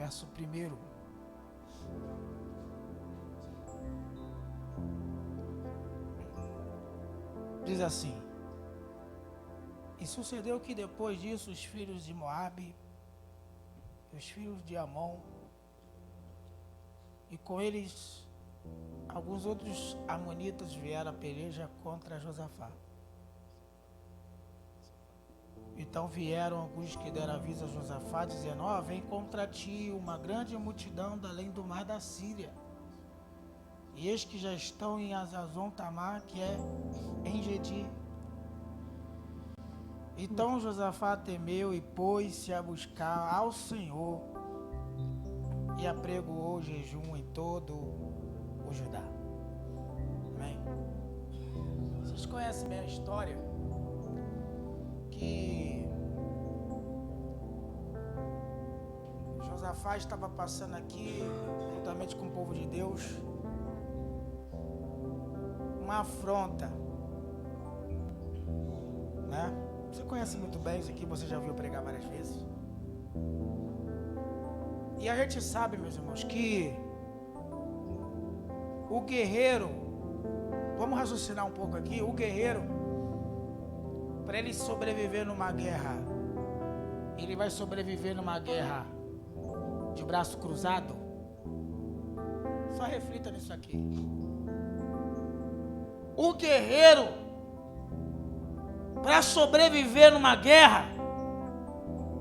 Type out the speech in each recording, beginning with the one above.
verso 1. Diz assim: e sucedeu que depois disso os filhos de Moabe, os filhos de Amon, e com eles alguns outros amonitas vieram a peleja contra Josafá. Então vieram alguns que deram aviso a Josafá, dizendo: ó, vem contra ti uma grande multidão da além do mar da Síria. E eis que já estão em Hazazon Tamar, que é em Gedi. Então Josafá temeu e pôs-se a buscar ao Senhor e apregoou jejum em todo o Judá. Amém? Vocês conhecem bem a história que Josafá estava passando aqui juntamente com o povo de Deus uma afronta, né? Você conhece muito bem isso aqui, você já ouviu pregar várias vezes. E a gente sabe, meus irmãos, que o guerreiro, vamos raciocinar um pouco aqui, o guerreiro, para ele sobreviver numa guerra, ele vai sobreviver numa guerra de braço cruzado? Só reflita nisso aqui. O guerreiro, para sobreviver numa guerra,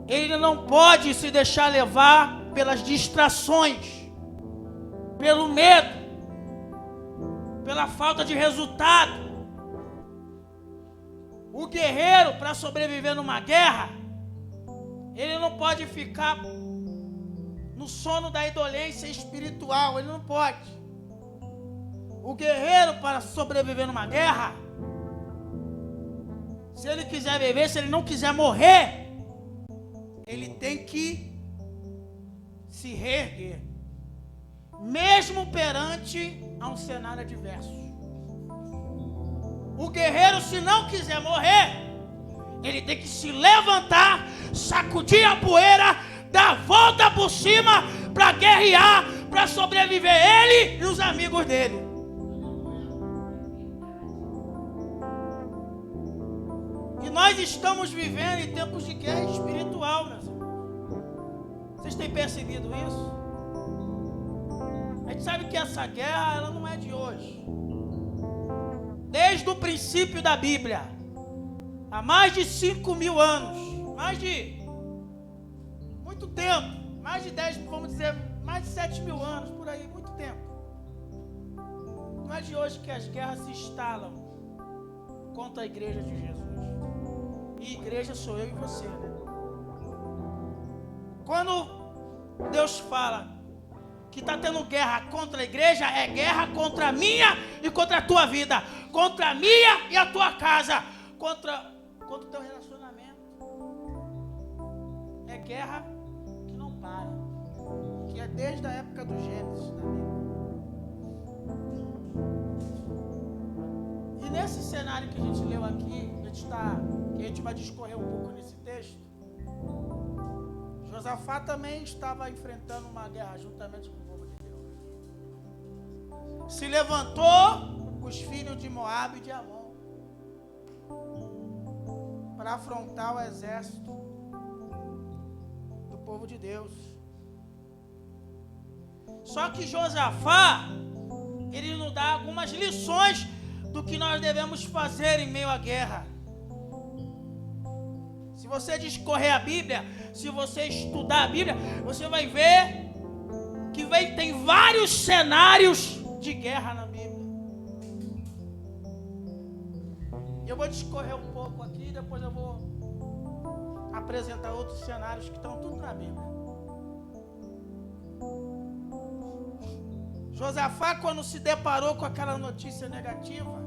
ele não pode se deixar levar pelas distrações, pelo medo, pela falta de resultado. O guerreiro, para sobreviver numa guerra, ele não pode ficar no sono da indolência espiritual, ele não pode. O guerreiro, para sobreviver numa guerra, se ele quiser viver, se ele não quiser morrer, ele tem que se reerguer, mesmo perante a um cenário adverso. O guerreiro, se não quiser morrer, ele tem que se levantar, sacudir a poeira, dar a volta por cima para guerrear, para sobreviver ele e os amigos dele. E nós estamos vivendo em tempos de guerra espiritual, meus irmãos. Vocês têm percebido isso? A gente sabe que essa guerra, ela não é de hoje. Desde o princípio da Bíblia, há mais de 5.000 anos, muito tempo, mais de 10, vamos dizer, mais de 7.000 anos, por aí, muito tempo. Não é de hoje que as guerras se instalam contra a igreja de Jesus. E igreja sou eu e você, né? Quando Deus fala que está tendo guerra contra a igreja, é guerra contra a minha e contra a tua vida, contra a minha e a tua casa, contra o teu relacionamento. É guerra que não para, que é desde a época do Gênesis da Bíblia. E nesse cenário que a gente leu aqui, que a gente vai discorrer um pouco nesse texto, Josafá também estava enfrentando uma guerra juntamente com o povo de Deus. Se levantou os filhos de Moabe e de Amon para afrontar o exército do povo de Deus. Só que Josafá, ele nos dá algumas lições do que nós devemos fazer em meio à guerra. Se você discorrer a Bíblia, se você estudar a Bíblia, você vai ver que tem vários cenários de guerra na Bíblia. Eu vou discorrer um pouco aqui, depois eu vou apresentar outros cenários que estão tudo na Bíblia. Josafá, quando se deparou com aquela notícia negativa,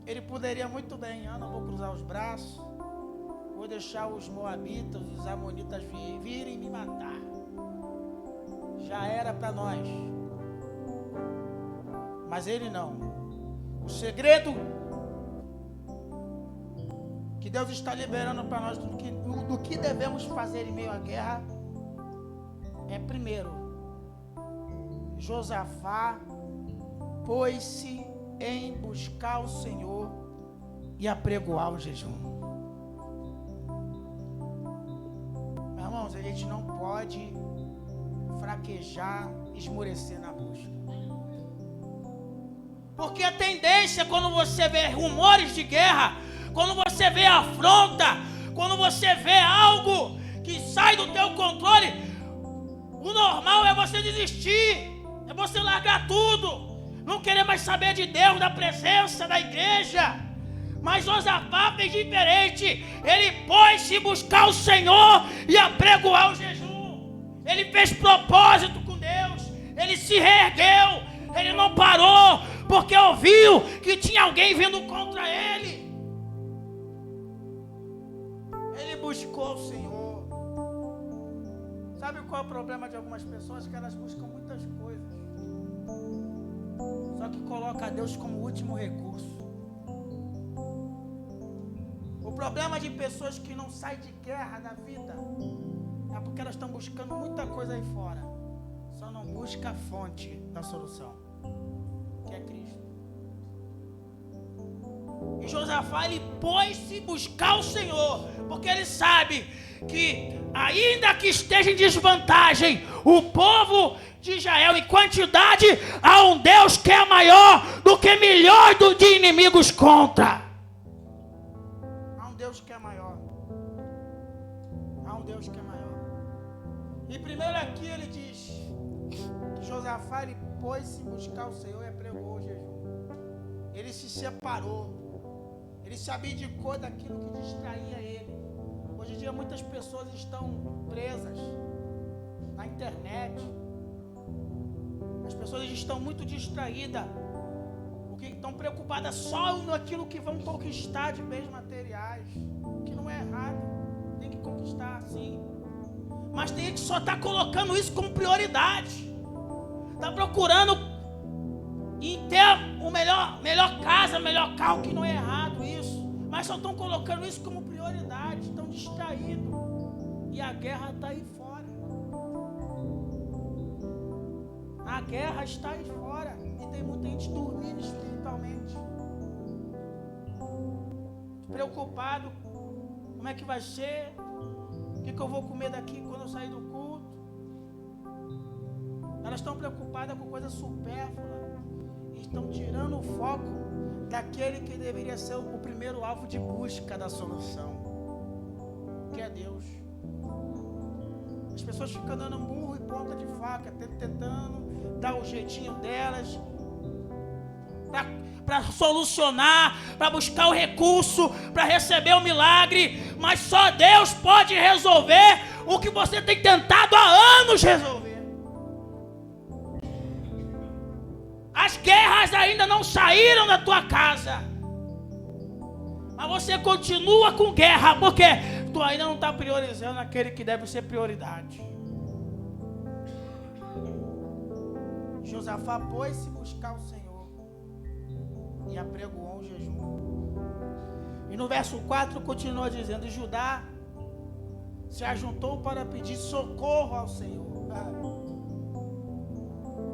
ele poderia muito bem, não vou cruzar os braços, vou deixar os moabitas, os amonitas virem me matar. Já era para nós. Mas ele não. O segredo que Deus está liberando para nós do que devemos fazer em meio à guerra Primeiro, Josafá pôs-se em buscar o Senhor e apregoar o jejum. Meus irmãos, a gente não pode fraquejar, esmorecer na busca. Porque a tendência, quando você vê rumores de guerra, quando você vê afronta, quando você vê algo que sai do teu controle, o normal é você desistir, é você largar tudo, não querer mais saber de Deus, da presença da igreja. Mas Josafá fez diferente. Ele pôs-se buscar o Senhor e apregoar o jejum. Ele fez propósito com Deus, ele se reergueu, ele não parou, porque ouviu que tinha alguém vindo contra ele. Ele buscou o Senhor. Sabe qual é o problema de algumas pessoas? Que elas buscam muitas coisas, só que coloca Deus como último recurso. O problema de pessoas que não saem de guerra da vida é porque elas estão buscando muita coisa aí fora, só não busca a fonte da solução, que é Cristo. E Josafá, ele pôs-se buscar o Senhor, porque ele sabe que, ainda que esteja em desvantagem, o povo de Israel em quantidade, há um Deus que é maior do que milhões de inimigos contra. Há um Deus que é maior. Há um Deus que é maior. E primeiro aqui ele diz que Josafá, ele pôs-se buscar o Senhor e apregou o jejum. Ele se separou. Ele se abdicou daquilo que distraía ele. Hoje em dia muitas pessoas estão presas na internet. As pessoas estão muito distraídas, porque estão preocupadas só naquilo que vão conquistar de bens materiais, o que não é errado, tem que conquistar sim. Mas tem gente que só está colocando isso como prioridade, está procurando em ter o melhor casa, melhor carro, que não é errado isso, mas só estão colocando isso como prioridade, estão distraídos, e a guerra está aí fora. A guerra está aí fora, e tem muita gente dormindo espiritualmente, preocupado, como é que vai ser, o que eu vou comer daqui quando eu sair do culto. Elas estão preocupadas com coisa supérflua, e estão tirando o foco daquele que deveria ser o primeiro alvo de busca da solução, que é Deus. As pessoas ficam dando murro e ponta de faca, tentando dar o jeitinho delas para solucionar, para buscar o recurso, para receber o milagre, mas só Deus pode resolver o que você tem tentado há anos resolver. As guerras ainda não saíram da tua casa, mas você continua com guerra, porque tu ainda não está priorizando aquele que deve ser prioridade. Josafá pôs-se buscar o Senhor e apregoou um jejum. E no verso 4 continua dizendo: e Judá se ajuntou para pedir socorro ao Senhor.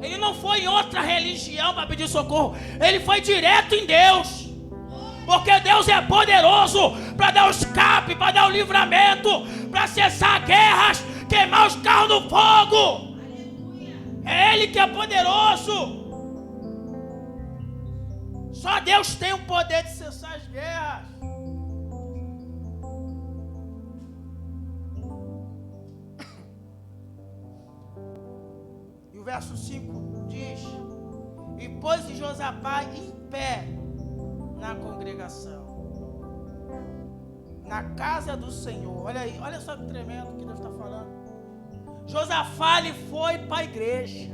Ele não foi em outra religião para pedir socorro, ele foi direto em Deus, porque Deus é poderoso para dar o escape, para dar o livramento, para cessar guerras, queimar os carros no fogo. É Ele que é poderoso. Só Deus tem o poder de cessar as guerras. E o verso 5 diz: e pôs-se Josafá em pé na congregação, na casa do Senhor. Olha aí, olha só que tremendo que Deus está falando. Josafá, ele foi para a igreja.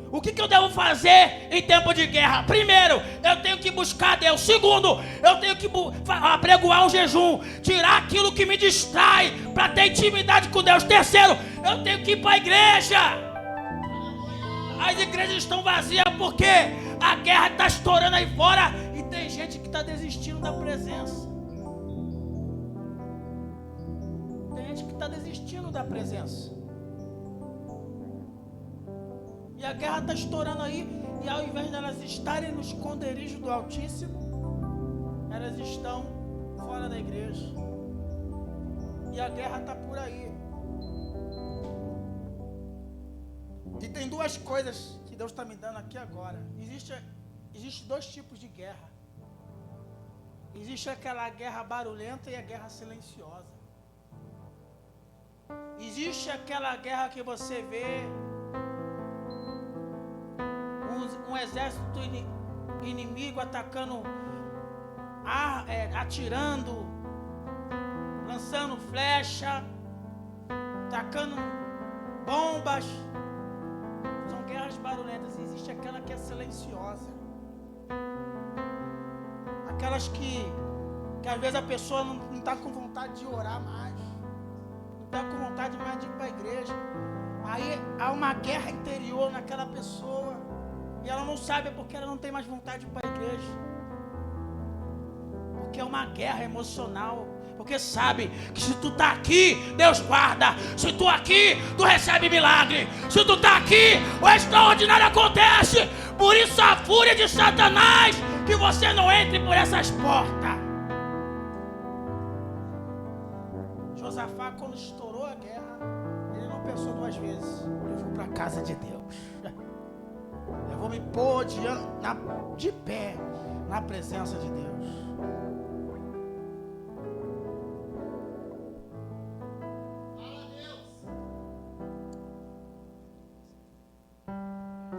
O que eu devo fazer em tempo de guerra? Primeiro, eu tenho que buscar Deus. Segundo, eu tenho que apregoar um jejum, tirar aquilo que me distrai, para ter intimidade com Deus. Terceiro, eu tenho que ir para a igreja. As igrejas estão vazias porque a guerra está estourando aí fora e tem gente que está desistindo da presença. gente que está desistindo da presença. E a guerra está estourando aí, e ao invés de elas estarem no esconderijo do Altíssimo, elas estão fora da igreja. E a guerra está por aí. E tem duas coisas que Deus está me dando aqui agora. Existe dois tipos de guerra. Existe aquela guerra barulhenta e a guerra silenciosa. Existe aquela guerra que você vê um exército inimigo atacando, atirando, lançando flecha, atacando bombas. São guerras barulhentas. Existe aquela que é silenciosa. Aquelas que às vezes a pessoa não está com vontade de orar mais, não está com vontade mais de ir para a igreja. Aí há uma guerra interior naquela pessoa e ela não sabe porque ela não tem mais vontade de ir para a igreja. Porque é uma guerra emocional. Porque sabe que se tu está aqui, Deus guarda. Se tu aqui, tu recebe milagre. Se tu está aqui, o extraordinário acontece. Por isso a fúria de Satanás, que você não entre por essas portas. Josafá, quando estourou a guerra, ele não pensou duas vezes. Eu vou para a casa de Deus. Eu vou me pôr de pé na presença de Deus.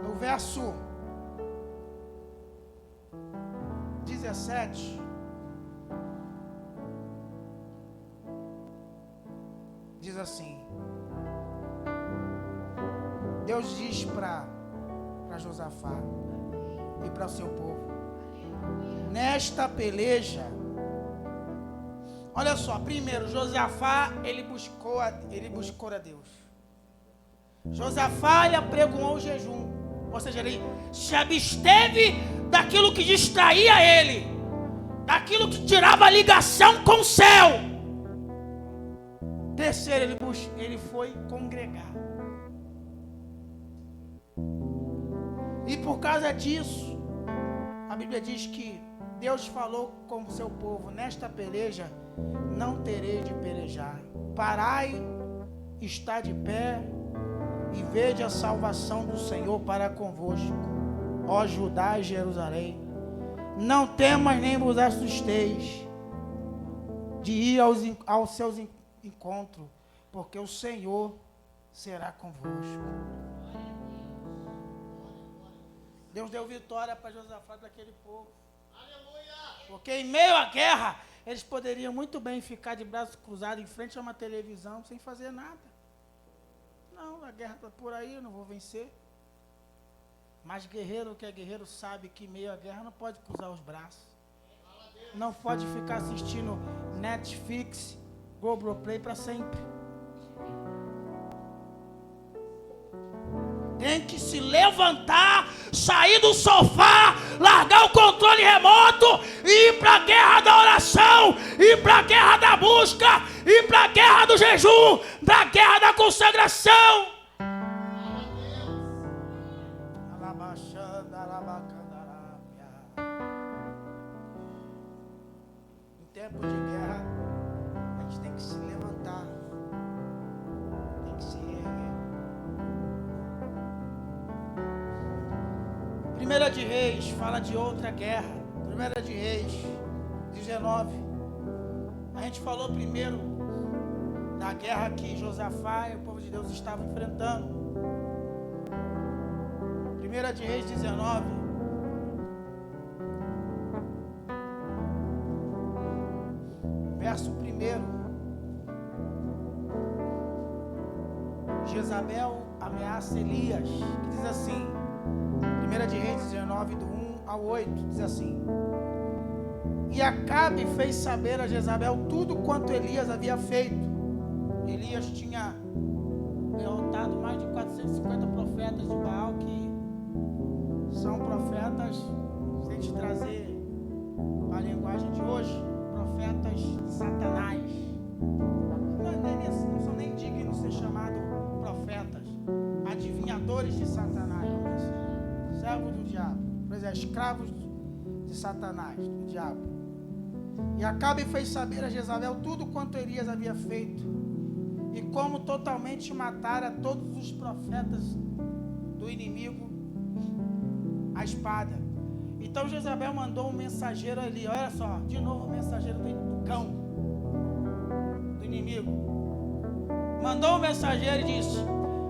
No verso 17, diz assim: Deus diz para Josafá e para o seu povo: nesta peleja, olha só, primeiro Josafá ele buscou a Deus. Josafá ele apregoou o jejum, ou seja, ele se absteve daquilo que distraía ele, daquilo que tirava a ligação com o céu. Terceiro, ele foi congregar. E por causa disso, a Bíblia diz que Deus falou com o seu povo: nesta peleja não terei de pelejar. Parai, está de pé e vede a salvação do Senhor para convosco, ó Judá e Jerusalém. Não temas nem vos assusteis de ir aos seus encontros, porque o Senhor será convosco. Deus deu vitória para Josafá daquele povo. Porque em meio à guerra, eles poderiam muito bem ficar de braços cruzados em frente a uma televisão sem fazer nada. Não, a guerra está por aí, eu não vou vencer. Mas guerreiro que é guerreiro sabe que em meio à guerra não pode cruzar os braços. Não pode ficar assistindo Netflix, Globoplay para sempre. Tem que se levantar, sair do sofá, largar o controle remoto e ir para a guerra da oração, ir para a guerra da busca, ir para a guerra do jejum, da guerra da consagração. Em tempo de guerra, a gente tem que se levantar, tem que se erguer. 1 de Reis fala de outra guerra. 1 de Reis 19. A gente falou primeiro da guerra que Josafá e o povo de Deus estavam enfrentando. 1 de Reis 19. Verso 1. Jezabel ameaça Elias, que diz assim, 1 de Reis 19, do 1 ao 8, diz assim: e Acabe fez saber a Jezabel tudo quanto Elias havia feito. Elias tinha derrotado mais de 450 profetas de Baal, que são profetas, se a gente trazer para a linguagem de hoje, profetas de Satanás. Não é servidores de Satanás, servos do diabo, pois é, escravos de Satanás, do diabo. E Acabe fez saber a Jezabel tudo quanto Elias havia feito e como totalmente matara todos os profetas do inimigo à espada. Então Jezabel mandou um mensageiro ali, olha só, de novo o mensageiro do cão, do inimigo. Mandou um mensageiro e disse: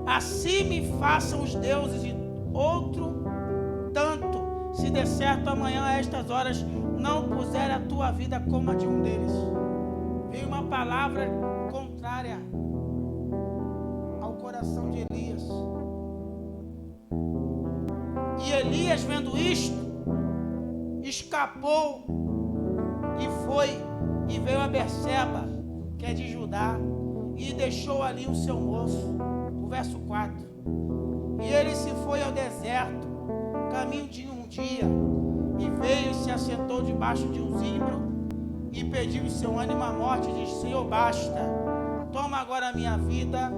assim me façam os deuses e outro tanto, se der certo amanhã a estas horas não puser a tua vida como a de um deles. Veio uma palavra contrária ao coração de Elias. E Elias, vendo isto, escapou e foi e veio a Berseba, que é de Judá, e deixou ali o seu moço. O verso 4. E ele se foi ao deserto, caminho de um dia, e veio e se assentou debaixo de um zimbro, e pediu em seu ânimo a morte, e disse: Senhor, basta, toma agora a minha vida,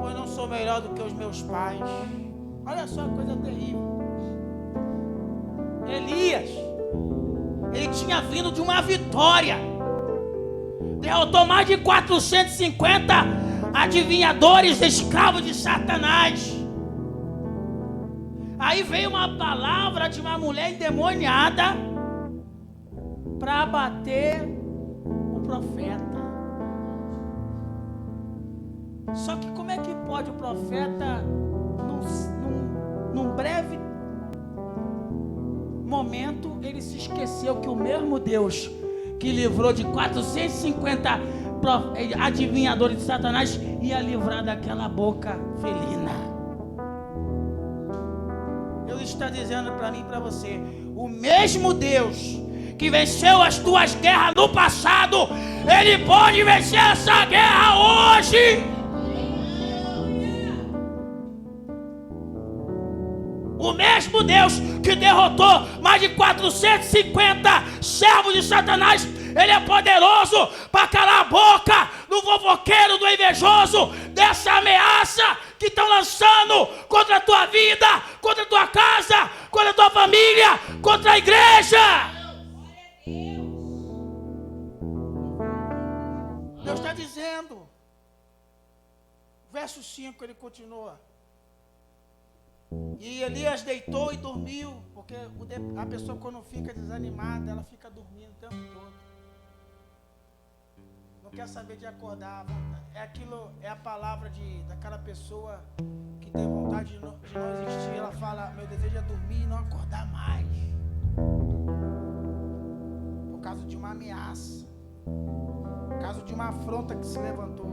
pois não sou melhor do que os meus pais. Olha só que coisa terrível. Elias, ele tinha vindo de uma vitória, derrotou mais de 450 adivinhadores, escravos de Satanás. Aí veio uma palavra de uma mulher endemoniada para abater o profeta. Só que como é que pode o profeta, num breve momento, ele se esqueceu que o mesmo Deus que livrou de 450 adivinhadores de Satanás ia livrar daquela boca felina. Deus está dizendo para mim e para você: o mesmo Deus que venceu as tuas guerras no passado, Ele pode vencer essa guerra hoje. O mesmo Deus que derrotou mais de 450 servos de Satanás, Ele é poderoso para calar a boca do fofoqueiro, do invejoso, dessa ameaça que estão lançando contra a tua vida, contra a tua casa, contra a tua família, contra a igreja. Deus está dizendo, verso 5, ele continua: e Elias deitou e dormiu, porque a pessoa, quando fica desanimada, ela fica dormindo o tempo todo, não quer saber de acordar. É a palavra daquela pessoa que tem vontade de não existir. Ela fala: meu desejo é dormir e não acordar mais, por causa de uma ameaça, por causa de uma afronta que se levantou.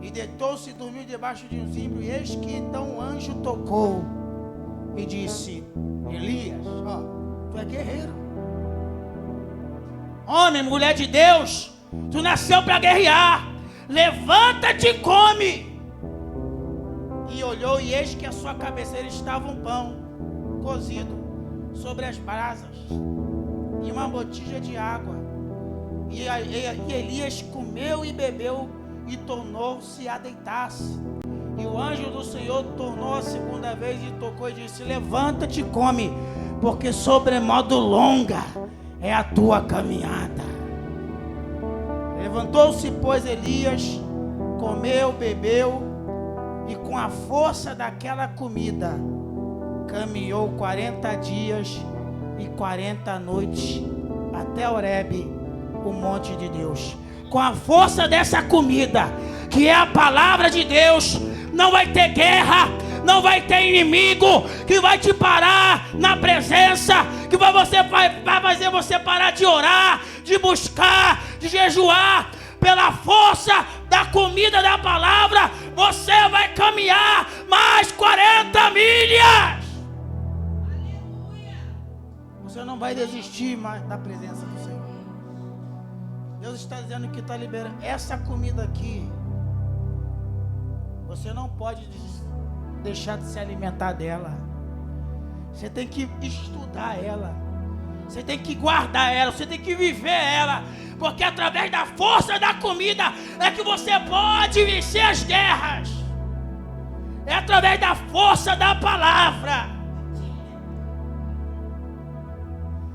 E deitou-se e dormiu debaixo de um zimbro. E eis que então o anjo tocou e disse: Elias, tu é guerreiro, homem, mulher de Deus, tu nasceu para guerrear, levanta-te e come. E olhou, e eis que a sua cabeceira estava um pão cozido sobre as brasas e uma botija de água. E Elias comeu e bebeu e tornou-se a deitar-se. E o anjo do Senhor tornou a segunda vez e tocou e disse: levanta-te e come, porque sobremodo longa é a tua caminhada. Levantou-se, pois, Elias, comeu, bebeu, e com a força daquela comida caminhou 40 dias e 40 noites até Horebe, o monte de Deus. Com a força dessa comida, que é a palavra de Deus, não vai ter guerra, não vai ter inimigo que vai te parar na presença, que vai fazer você parar de orar, de buscar, de jejuar. Pela força da comida da palavra, você vai caminhar mais 40 milhas. Você não vai desistir mais da presença do Senhor. Deus está dizendo que está liberando essa comida aqui. Você não pode deixar de se alimentar dela. Você tem que estudar ela. Você tem que guardar ela. Você tem que viver ela. Porque através da força da comida é que você pode vencer as guerras. É através da força da palavra.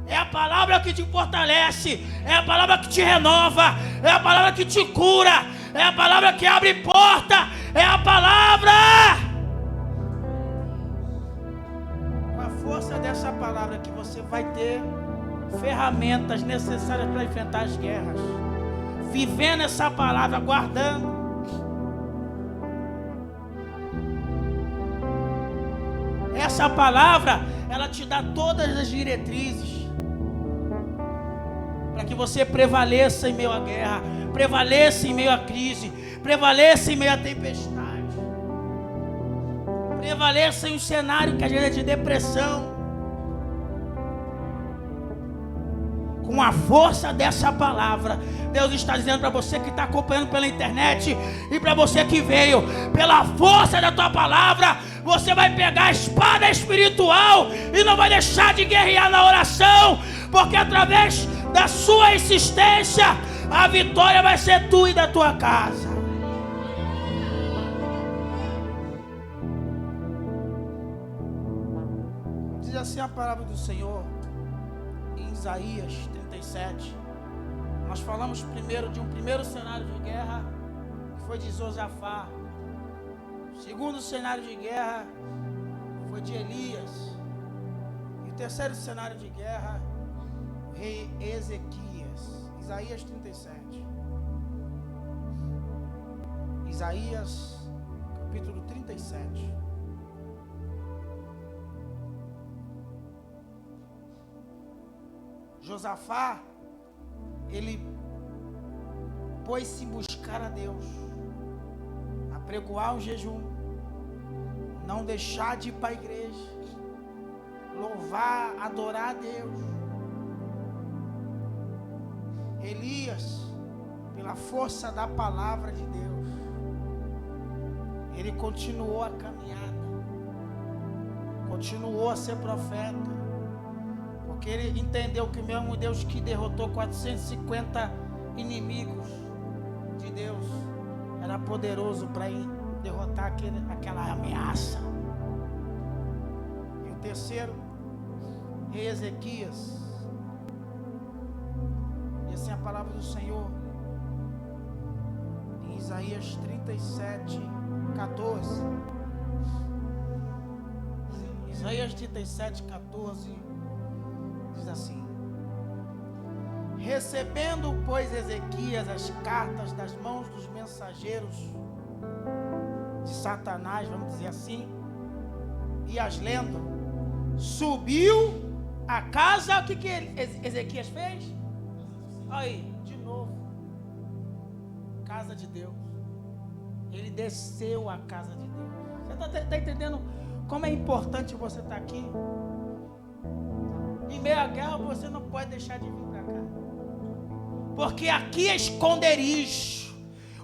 É a palavra que te fortalece. É a palavra que te renova. É a palavra que te cura. É a palavra que abre porta. É a palavra. Com a força dessa palavra que você vai ter ferramentas necessárias para enfrentar as guerras. Vivendo essa palavra, guardando. Essa palavra, ela te dá todas as diretrizes para que você prevaleça em meio à guerra, prevaleça em meio à crise, prevaleça em meio à tempestade, prevaleça em um cenário que às vezes é de depressão. Com a força dessa palavra, Deus está dizendo para você que está acompanhando pela internet e para você que veio, pela força da tua palavra, você vai pegar a espada espiritual e não vai deixar de guerrear na oração, porque através da sua insistência, a vitória vai ser tua e da tua casa. Diz assim a palavra do Senhor em Isaías 37. Nós falamos primeiro de um primeiro cenário de guerra, que foi de Josafá. O segundo cenário de guerra foi de Elias. E o terceiro cenário de guerra, o rei Ezequias. Isaías 37. Isaías, capítulo 37. Josafá, ele pôs-se buscar a Deus, apregoar o jejum, não deixar de ir para a igreja, louvar, adorar a Deus. Elias, pela força da palavra de Deus, ele continuou a caminhada, continuou a ser profeta, porque ele entendeu que o mesmo Deus que derrotou 450 inimigos de Deus era poderoso para derrotar aquela ameaça. E o terceiro, rei Ezequias. E assim a palavra do Senhor em Isaías 37, 14. Isaías 37, 14 diz assim: recebendo, pois, Ezequias as cartas das mãos dos mensageiros de Satanás, vamos dizer assim, e as lendo, subiu a casa. O que Ezequias fez? Aí, de novo, casa de Deus. Ele desceu à casa de Deus. Você está entendendo como é importante você estar aqui? Em meio à guerra você não pode deixar de vir para cá, porque aqui é esconderijo.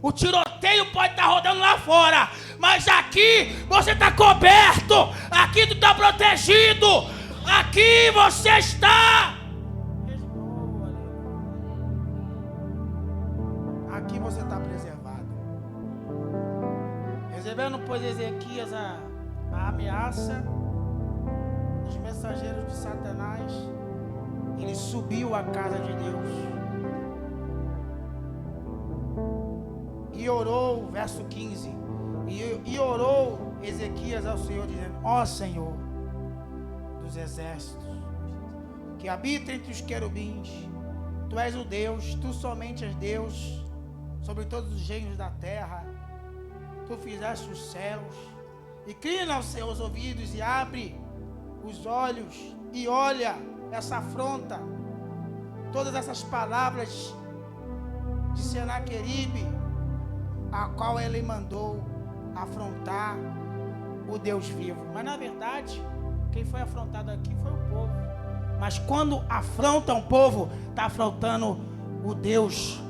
O tiroteio pode estar rodando lá fora, mas aqui você está coberto, aqui tu está protegido, aqui você está. Aqui você está preservado. Recebendo, pois, Ezequias a ameaça dos mensageiros de Satanás, ele subiu à casa de Deus e orou, verso 15, e orou Ezequias ao Senhor, dizendo: ó Senhor dos exércitos, que habita entre os querubins, tu és o Deus, tu somente és Deus sobre todos os reinos da terra. Tu fizeste os céus, inclina os seus ouvidos e abre os olhos e olha essa afronta, todas essas palavras de Senaqueribe, a qual ele mandou afrontar o Deus vivo. Mas na verdade, quem foi afrontado aqui foi o povo. Mas quando afronta um povo, está afrontando o Deus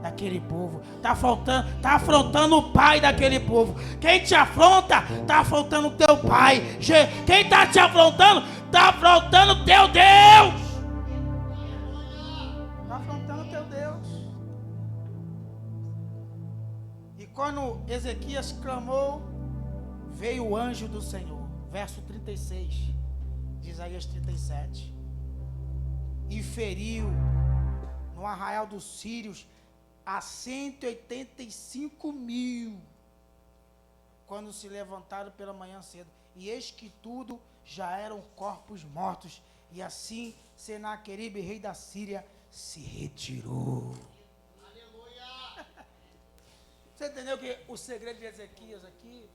daquele povo, está afrontando o pai daquele povo. Quem te afronta, está afrontando o teu pai. Quem está te afrontando, está afrontando o teu Deus. Está afrontando o teu Deus. E quando Ezequias clamou, Veio o anjo do Senhor, verso 36 de Isaías 37, e feriu no arraial dos sírios a 185.000, quando se levantaram pela manhã cedo, e eis que tudo já eram corpos mortos, e assim Senaqueribe, rei da Síria, se retirou. Aleluia! Você entendeu que o segredo de Ezequias aqui?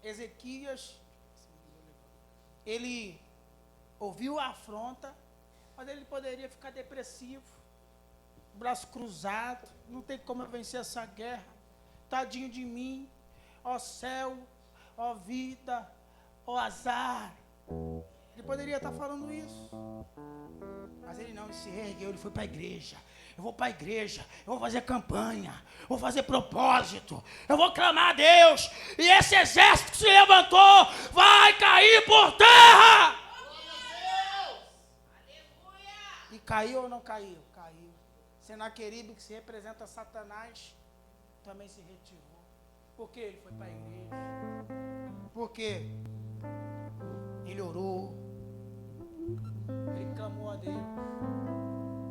Ezequias, ele ouviu a afronta, mas ele poderia ficar depressivo, braço cruzado, não tem como eu vencer essa guerra, tadinho de mim, ó céu, ó vida, ó azar. Ele poderia estar falando isso, mas ele não, ele se reergueu, ele foi para a igreja. Eu vou para a igreja, eu vou fazer campanha, vou fazer propósito, eu vou clamar a Deus, e esse exército que se levantou vai cair por terra. E caiu ou não caiu? Caiu. Senaqueribe, que se representa Satanás, também se retirou. Por que ele foi para a igreja? Porque ele orou, ele clamou a Deus,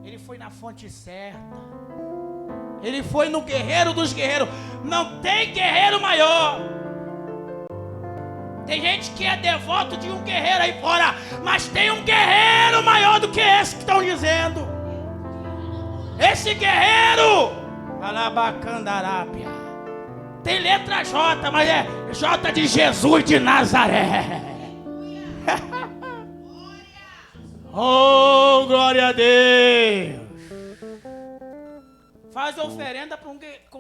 ele foi na fonte certa, ele foi no guerreiro dos guerreiros. Não tem guerreiro maior. Tem gente que é devoto de um guerreiro aí fora, mas tem um guerreiro maior do que esse que estão dizendo. Esse guerreiro, Alabacandarápia, tem letra J, mas é J de Jesus de Nazaré. Oh, glória a Deus. Faz oferenda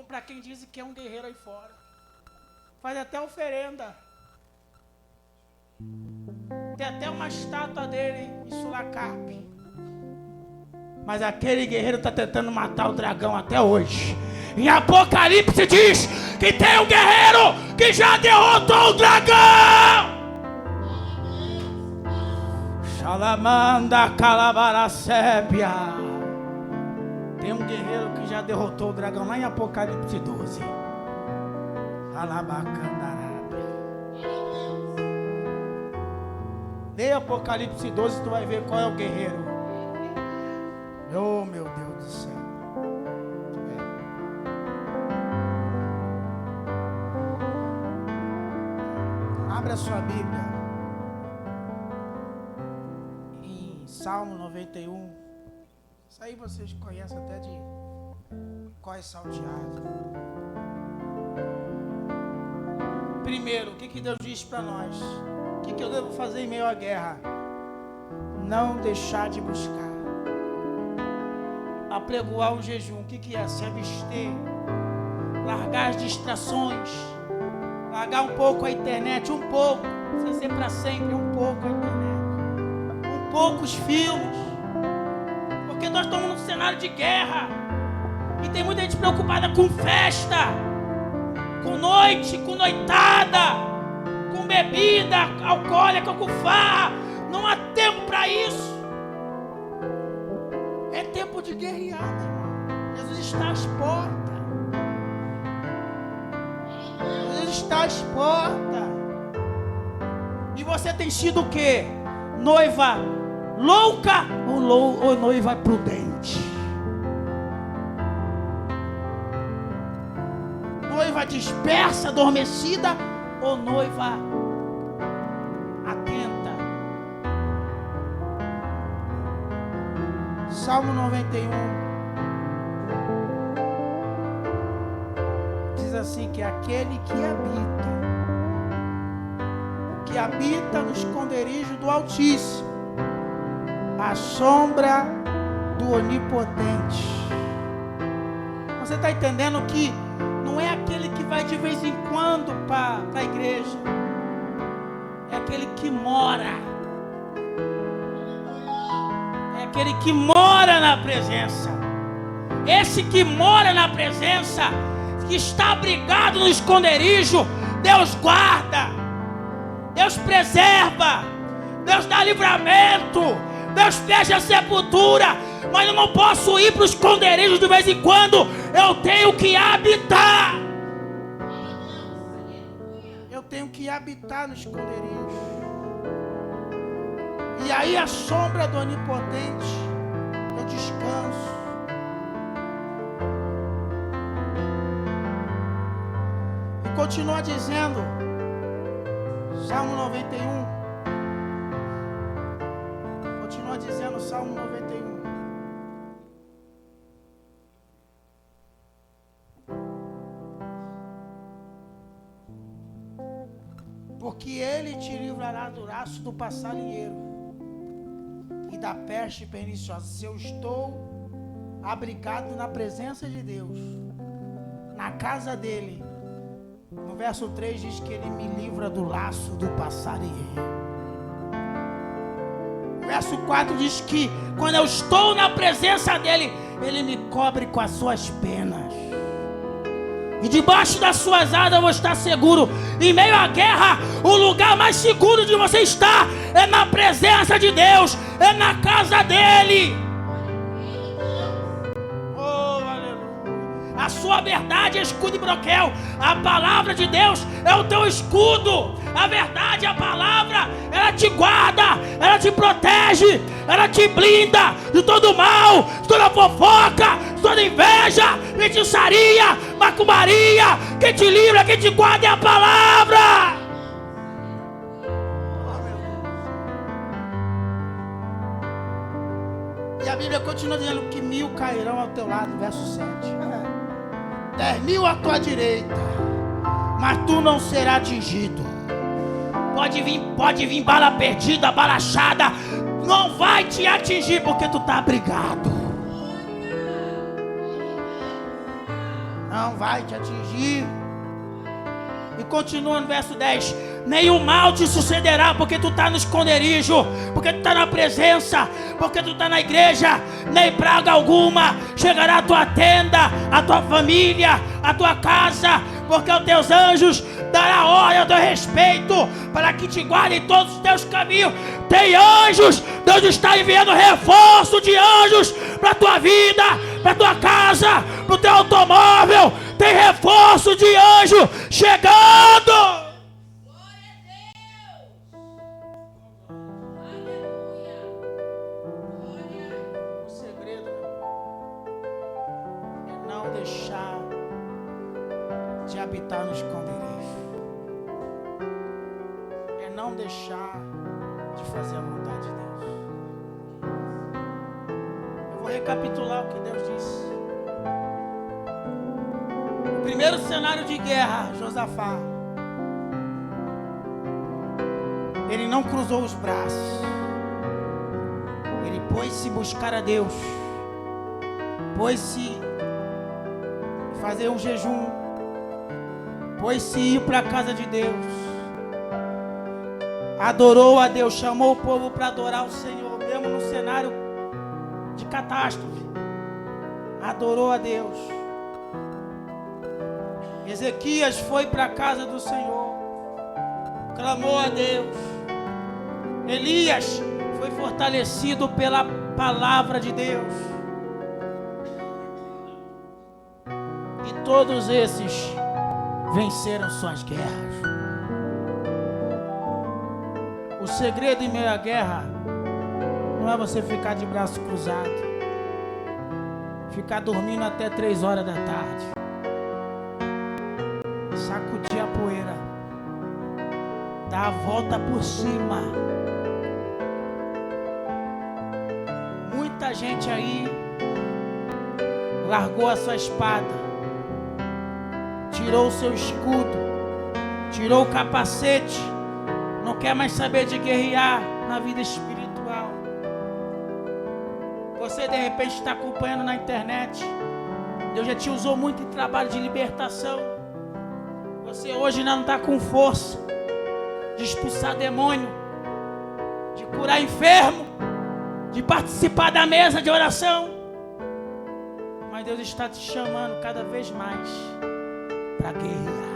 para quem diz que é um guerreiro aí fora. Faz até oferenda. Tem até uma estátua dele em Sulacarpe. Mas aquele guerreiro está tentando matar o dragão até hoje. Em Apocalipse diz que tem um guerreiro que já derrotou o dragão. Shalamanda Calabaracépia. Tem um guerreiro que já derrotou o dragão lá em Apocalipse 12. Alabacandarápia. Leia Apocalipse 12, tu vai ver qual é o guerreiro. Oh, meu Deus do céu. Abra a sua Bíblia em Salmo 91. Isso aí vocês conhecem até de cós salteado. Primeiro, o que Deus diz para nós? O que eu devo fazer em meio à guerra? Não deixar de buscar. Apregoar o jejum. O que é? Se abster. Largar as distrações. Largar um pouco a internet. Um pouco. Sem ser para sempre. Um pouco a internet. Um pouco os filmes. Porque nós estamos num cenário de guerra. E tem muita gente preocupada com festa. Com noite. Com noitada. Com bebida alcoólica, com farra. Não há tempo para isso. É tempo de guerrear, meu irmão. Jesus está às portas. Jesus está às portas. E você tem sido o quê? Noiva louca ou noiva prudente? Noiva dispersa, adormecida ou noiva atenta? Salmo 91 diz assim, que aquele que habita no esconderijo do Altíssimo, à sombra do Onipotente. Você está entendendo que não é aquele que vai de vez em quando para a igreja, é aquele que mora. É aquele que mora na presença. Esse que mora na presença, que está abrigado no esconderijo, Deus guarda, Deus preserva, Deus dá livramento, Deus fecha a sepultura. Mas eu não posso ir para os esconderijos de vez em quando. Eu tenho que habitar. Eu tenho que habitar no esconderijo. E aí a sombra do Onipotente, eu descanso. E continua dizendo, Salmo 91. Continua dizendo Salmo 91. Porque ele te livrará do laço do passarinheiro e da peste perniciosa. Se eu estou abrigado na presença de Deus, na casa dele, no verso 3 diz que ele me livra do laço do passarinheiro. O verso 4 diz que quando eu estou na presença dele, ele me cobre com as suas penas. E debaixo das suas asas eu vou estar seguro. Em meio à guerra, o lugar mais seguro de você estar é na presença de Deus, é na casa dele. Oh, aleluia. A sua verdade é escudo e broquel. A palavra de Deus é o teu escudo. A verdade, a palavra, ela te guarda, ela te protege, ela te blinda de todo mal, de toda fofoca, de toda inveja, feitiçaria, macumbaria. Quem te livra, quem te guarda é a palavra. E a Bíblia continua dizendo que 1000 cairão ao teu lado, verso 7. 10.000 à tua direita, mas tu não serás atingido. Pode vir bala perdida, bala achada, não vai te atingir porque tu está abrigado. Não vai te atingir. E continua no verso 10. Nenhum mal te sucederá porque tu está no esconderijo, porque tu está na presença, porque tu está na igreja. Nem praga alguma chegará à tua tenda, à tua família, à tua casa, porque os teus anjos dará ordem ao teu respeito, para que te guardem todos os teus caminhos. Tem anjos, Deus está enviando reforço de anjos para a tua vida, para a tua casa, para o teu automóvel. Tem reforço de anjo chegando. O segredo é não deixar de habitar no esconderijo. É não deixar de fazer a vontade de Deus. Eu vou recapitular o que Deus disse. O primeiro cenário de guerra, Josafá, ele não cruzou os braços. Ele pôs-se buscar a Deus. Pôs-se fazer um jejum. Pôs-se ir para a casa de Deus. Adorou a Deus, chamou o povo para adorar o Senhor, mesmo no cenário de catástrofe. Adorou a Deus. Ezequias foi para a casa do Senhor, clamou a Deus. Elias foi fortalecido pela palavra de Deus. E todos esses venceram suas guerras. O segredo em meio à guerra não é você ficar de braço cruzado, ficar dormindo até 3 horas da tarde, sacudir a poeira, dar a volta por cima. Muita gente aí largou a sua espada, tirou o seu escudo, tirou o capacete, não quer mais saber de guerrear na vida espiritual. Você de repente está acompanhando na internet. Deus já te usou muito em trabalho de libertação. Você hoje não está com força de expulsar demônio, de curar enfermo, de participar da mesa de oração. Mas Deus está te chamando cada vez mais para guerrear.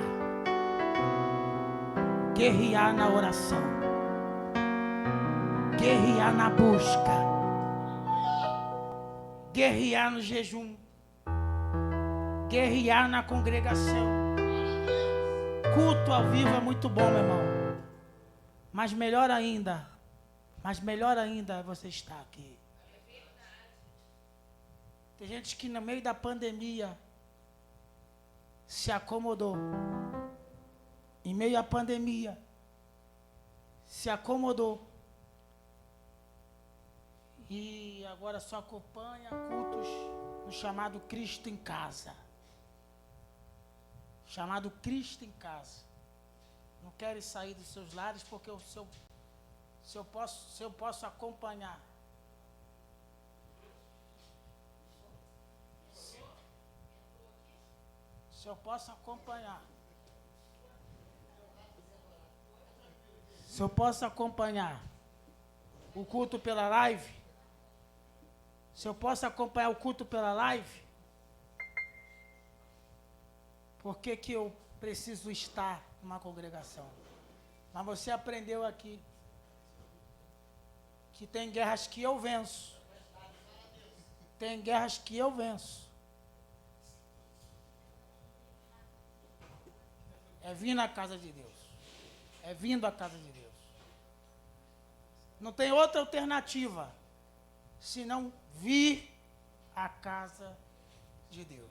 Guerrear na oração, guerrear na busca, guerrear no jejum, guerrear na congregação, culto ao vivo é muito bom, meu irmão. Mas melhor ainda é você estar aqui. Tem gente que no meio da pandemia se acomodou. Em meio à pandemia, se acomodou. E agora só acompanha cultos no chamado Cristo em Casa. Chamado Cristo em Casa. Não querem sair dos seus lares porque se eu posso acompanhar. Se eu posso acompanhar. Se eu posso acompanhar o culto pela live. Se eu posso acompanhar o culto pela live. Por que que eu preciso estar numa congregação? Mas você aprendeu aqui que tem guerras que eu venço. Tem guerras que eu venço. É vir na casa de Deus. É vindo à casa de Deus. Não tem outra alternativa senão vir à casa de Deus.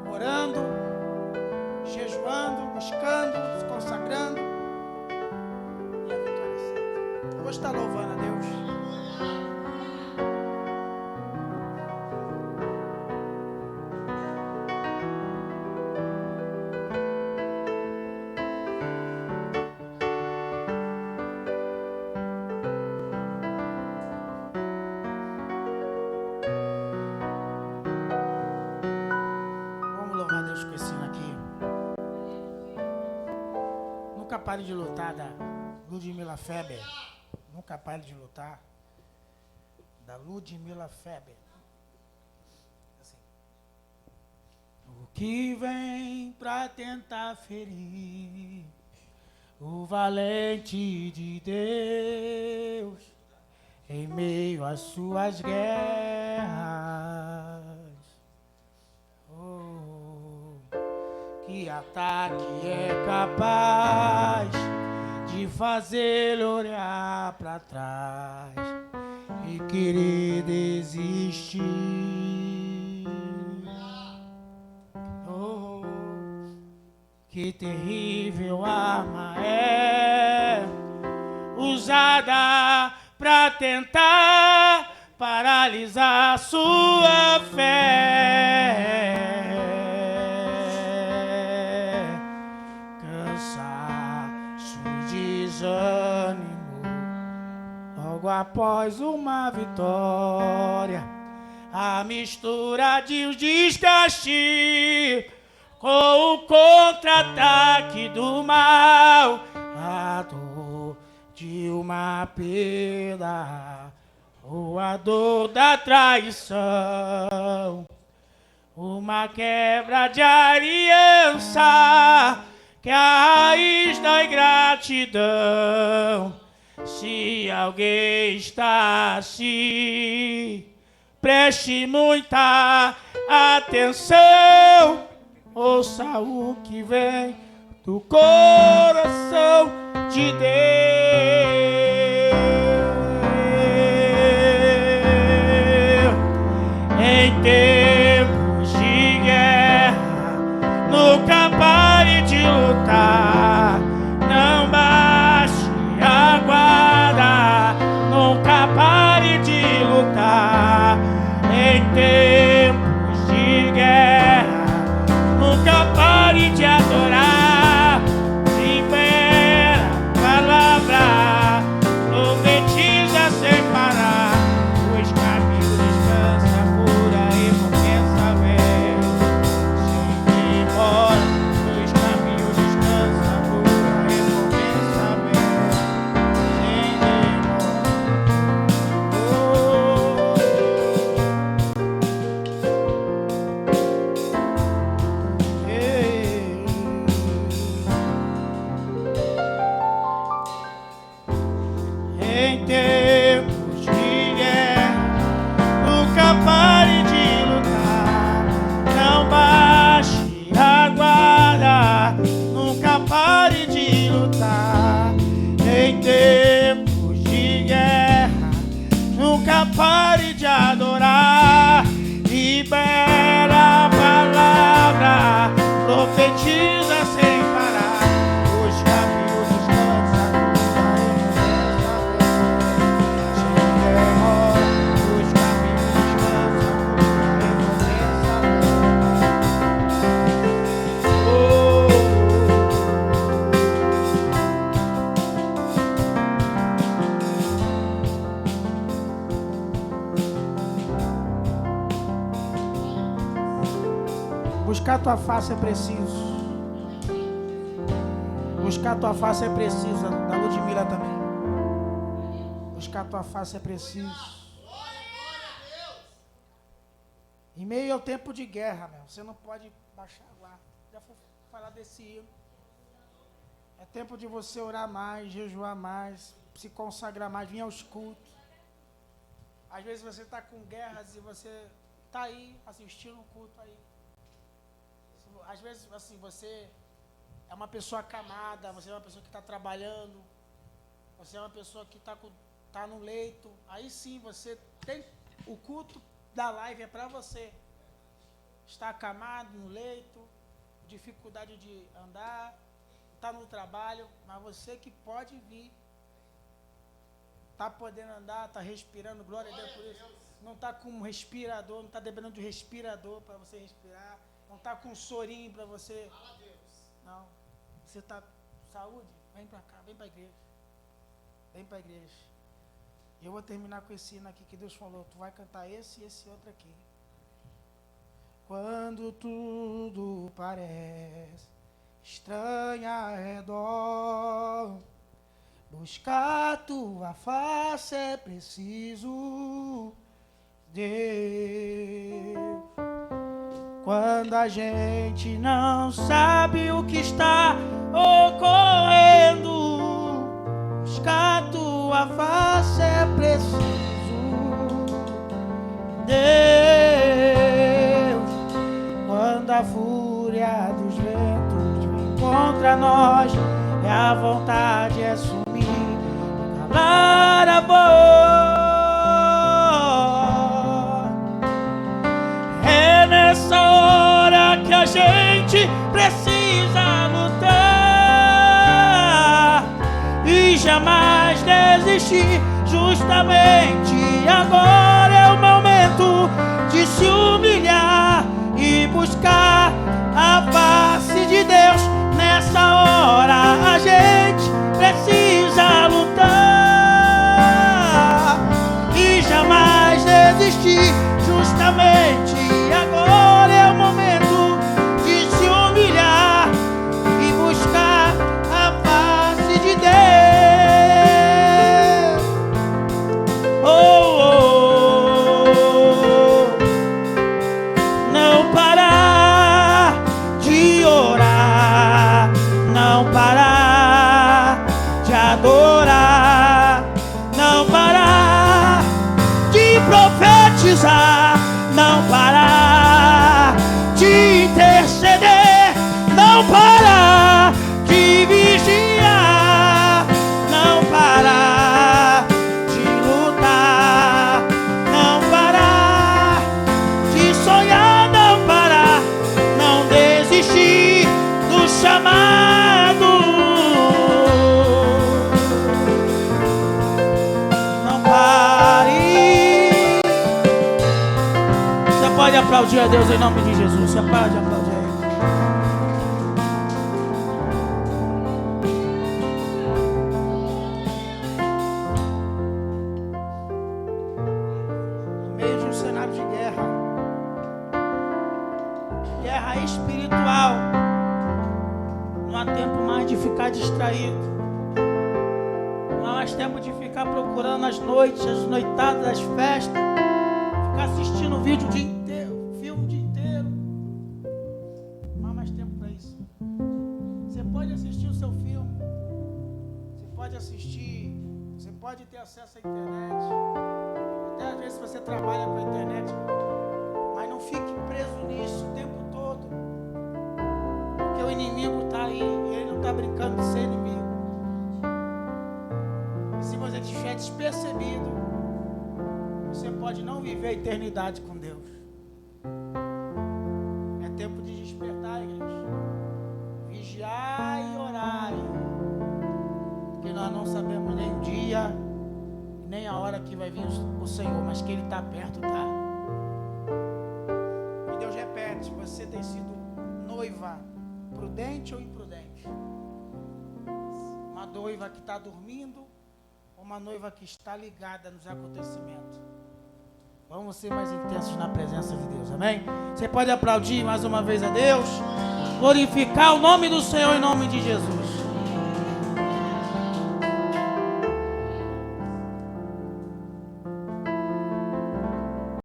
Orando, jejuando, buscando, se consagrando. E a vitória é certa. Eu vou estar louvando a Deus. Nunca pare de lutar, da Ludmila Feber. Nunca pare de lutar. Da Ludmila Feber. Assim. O que vem pra tentar ferir o valente de Deus em meio às suas guerras. Que ataque é capaz de fazer olhar para trás e querer desistir. Oh, que terrível arma é usada para tentar paralisar sua fé. Logo após uma vitória, a mistura de um desgaste com o contra-ataque do mal, a dor de uma perda ou a dor da traição, uma quebra de aliança que é a raiz da ingratidão. Se alguém está assim, preste muita atenção, ouça o que vem do coração de Deus. Em tempos de guerra, nunca pare de lutar, não baixe a guarda, nunca pare de lutar. Em tempos de guerra, nunca pare de adorar. Libera a palavra, profetiza sem parar. Os caminhos descansa, pura recompensa vem. Sem ir embora, os caminhos descansa. Buscar tua face é preciso. Buscar tua face é preciso. Da Ludmila também. Buscar tua face é preciso. Em meio ao tempo de guerra, meu, você não pode baixar a guarda. Já vou falar desse hino. É tempo de você orar mais, jejuar mais, se consagrar mais, vir aos cultos. Às vezes você está com guerras e você está aí assistindo um culto aí. Às vezes assim, você é uma pessoa acamada, você é uma pessoa que está trabalhando, você é uma pessoa que está no leito. Aí sim, você tem o culto da live é para você. Está acamado no leito, dificuldade de andar, está no trabalho, mas você que pode vir, está podendo andar, está respirando, glória a Deus por isso. Não está com um respirador, não está dependendo de respirador para você respirar, não está com um sorinho para você. Não, você está saúde, vem para cá, vem para a igreja. Vem para a igreja. Eu vou terminar com esse hino aqui que Deus falou. Tu vai cantar esse e esse outro aqui. Quando tudo parece estranho ao redor, buscar tua face é preciso, Deus. Quando a gente não sabe o que está ocorrendo, buscar tua face é preciso, Deus. Quando a fúria dos ventos vem contra nós e a vontade é sumir, calar a voz, é nessa hora que a gente precisa lutar e jamais desistir. Justamente agora é o momento de se humilhar e buscar a face de Deus. Nessa hora a gente precisa lutar e jamais desistir. Justamente agora é o momento de se humilhar e buscar a face de Deus. Não parar de orar, não parar de adorar, não parar de profetizar, não parar de interceder, não parar de vigiar, não parar de lutar, não parar de sonhar, não parar, não desistir do chamado, não pare. Você pode aplaudir a Deus em nome de Jesus, você pode aplaudir a Ele. No meio de um cenário de guerra, guerra espiritual, não há tempo mais de ficar distraído, não há mais tempo de ficar procurando as noites, as noitadas, as festas, ficar assistindo vídeo o dia inteiro, filme o dia inteiro. Não há mais tempo para isso. Você pode assistir o seu filme, você pode ter acesso à internet, até às vezes você trabalha com a internet, mas não fique preso nisso o tempo todo, porque o inimigo está aí e ele não está brincando de ser inimigo. E se você estiver despercebido, você pode não viver a eternidade com Deus. É tempo de despertar, igreja. Vigiar e orar, porque nós não sabemos nem o dia, nem a hora que vai vir o Senhor, mas que Ele está perto, tá? E Deus repete, você tem sido noiva, prudente ou imprudente? Uma noiva que está dormindo ou uma noiva que está ligada nos acontecimentos? Vamos ser mais intensos na presença de Deus, amém? Você pode aplaudir mais uma vez a Deus, glorificar o nome do Senhor em nome de Jesus.